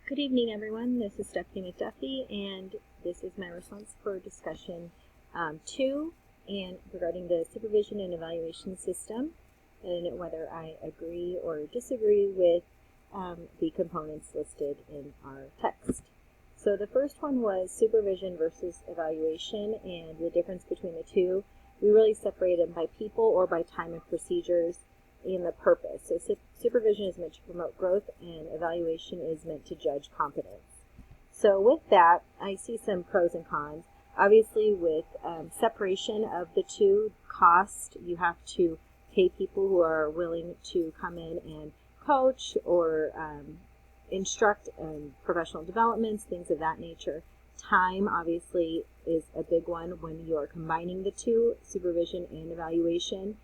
Good evening, everyone. This is Stephanie McDuffie, and this is my response for discussion 2, and regarding the supervision and evaluation system, and whether I agree or disagree with the components listed in our text. So the first one was supervision versus evaluation, and the difference between the two. We really separate them by people or by time and procedures and the purpose. So supervision is meant to promote growth, and evaluation is meant to judge competence. So with that, I see some pros and cons. Obviously, with separation of the two, cost, you have to pay people who are willing to come in and coach or instruct professional developments, things of that nature. Time, obviously, is a big one when you're combining the two, supervision and evaluation,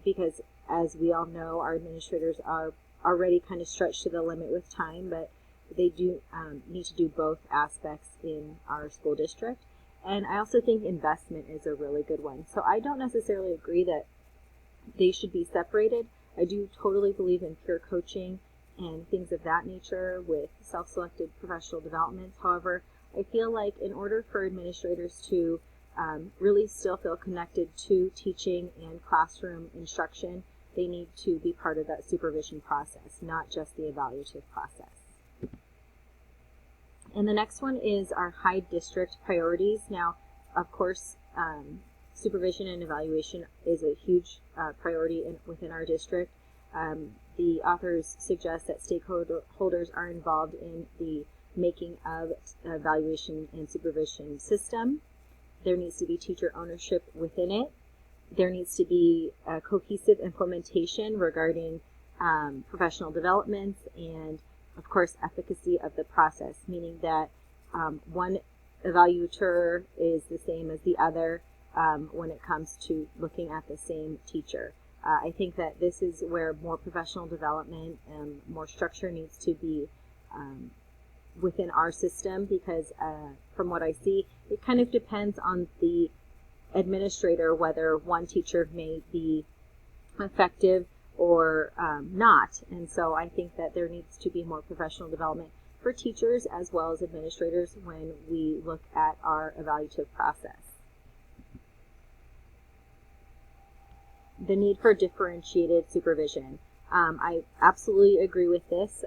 because as we all know, our administrators are already kind of stretched to the limit with time, but they do need to do both aspects in our school district. And I also think investment is a really good one. So I don't necessarily agree that they should be separated. I do totally believe in peer coaching and things of that nature with self-selected professional developments. However, I feel like in order for administrators to really still feel connected to teaching and classroom instruction, they need to be part of that supervision process, not just the evaluative process. And the next one is our high district priorities. Now, of course, supervision and evaluation is a huge priority within our district. The authors suggest that stakeholders are involved in the making of evaluation and supervision system. There needs to be teacher ownership within it. There needs to be a cohesive implementation regarding professional developments and, of course, efficacy of the process, meaning that one evaluator is the same as the other when it comes to looking at the same teacher. I think that this is where more professional development and more structure needs to be within our system, because from what I see, it kind of depends on the administrator whether one teacher may be effective or not. And so I think that there needs to be more professional development for teachers as well as administrators when we look at our evaluative process. The need for differentiated supervision. I absolutely agree with this.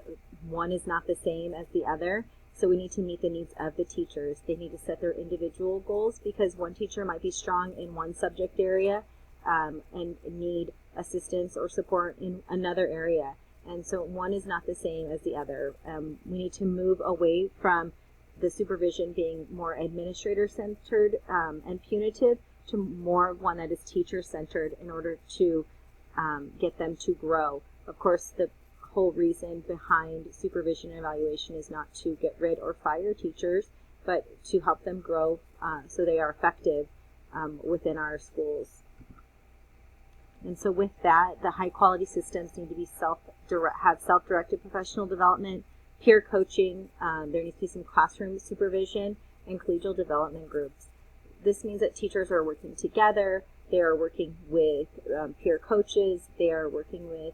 One is not the same as the other, so we need to meet the needs of the teachers. They need to set their individual goals, because one teacher might be strong in one subject area and need assistance or support in another area. And so one is not the same as the other. We need to move away from the supervision being more administrator-centered and punitive to more one that is teacher-centered in order to get them to grow. Of course, the whole reason behind supervision and evaluation is not to get rid or fire teachers, but to help them grow so they are effective within our schools. And so with that, the high quality systems need to be have self-directed professional development, peer coaching, there needs to be some classroom supervision, and collegial development groups. This means that teachers are working together, they are working with peer coaches, they are working with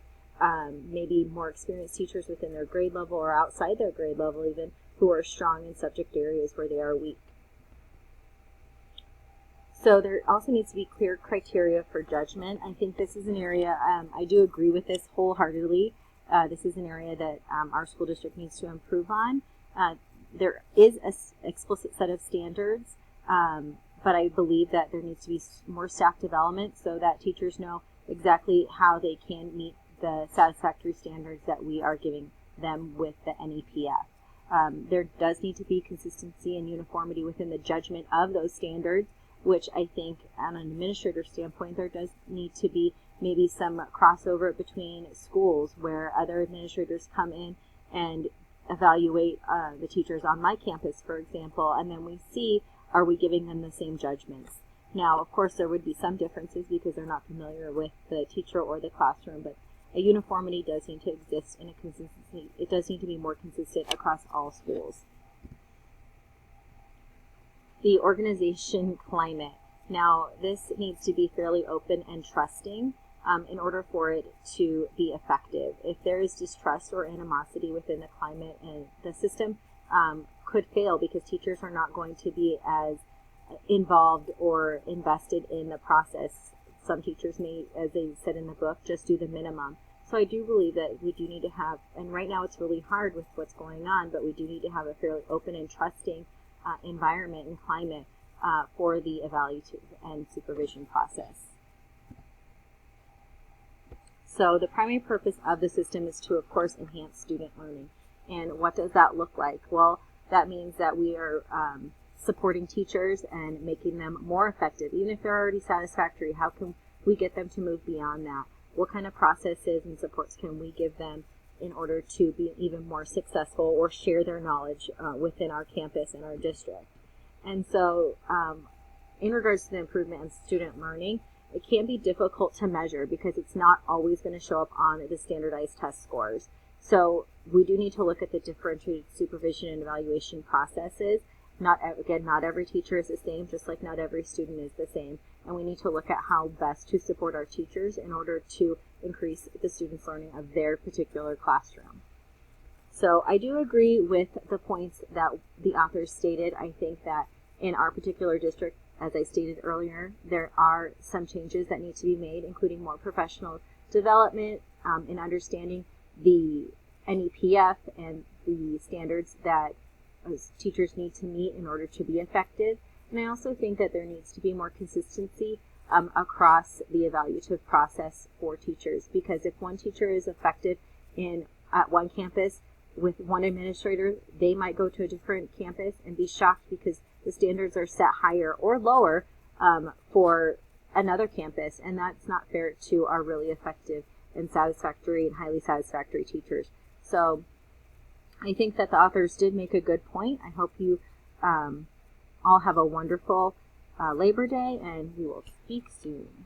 maybe more experienced teachers within their grade level or outside their grade level even, who are strong in subject areas where they are weak. So there also needs to be clear criteria for judgment. I think this is an area, I do agree with this wholeheartedly. This is an area that our school district needs to improve on. There is an explicit set of standards, but I believe that there needs to be more staff development so that teachers know exactly how they can meet the satisfactory standards that we are giving them with the NEPF. There does need to be consistency and uniformity within the judgment of those standards, which I think on an administrator standpoint, there does need to be maybe some crossover between schools where other administrators come in and evaluate the teachers on my campus, for example, and then we see, are we giving them the same judgments? Now, of course, there would be some differences because they're not familiar with the teacher or the classroom, but a uniformity does need to exist, and a consistency. It does need to be more consistent across all schools. The organization climate. Now, this needs to be fairly open and trusting. in order for it to be effective. If there is distrust or animosity within the climate, and the system could fail because teachers are not going to be as involved or invested in the process. Some teachers may, as they said in the book, just do the minimum. So I do believe that we do need to have, and right now it's really hard with what's going on, but we do need to have a fairly open and trusting environment and climate for the evaluative and supervision process. So the primary purpose of the system is to, of course, enhance student learning. And what does that look like? Well, that means that we are supporting teachers and making them more effective. Even if they're already satisfactory, how can we get them to move beyond that? What kind of processes and supports can we give them in order to be even more successful or share their knowledge within our campus and our district? And so in regards to the improvement in student learning, it can be difficult to measure because it's not always going to show up on the standardized test scores. So we do need to look at the differentiated supervision and evaluation processes. Not every teacher is the same, just like not every student is the same. And we need to look at how best to support our teachers in order to increase the students' learning of their particular classroom. So I do agree with the points that the authors stated. I think that in our particular district, as I stated earlier, there are some changes that need to be made, including more professional development in understanding the NEPF and the standards that teachers need to meet in order to be effective. And I also think that there needs to be more consistency across the evaluative process for teachers, because if one teacher is effective at one campus with one administrator, they might go to a different campus and be shocked because the standards are set higher or lower for another campus, and that's not fair to our really effective and satisfactory and highly satisfactory teachers. So I think that the authors did make a good point. I hope you all have a wonderful Labor Day, and we will speak soon.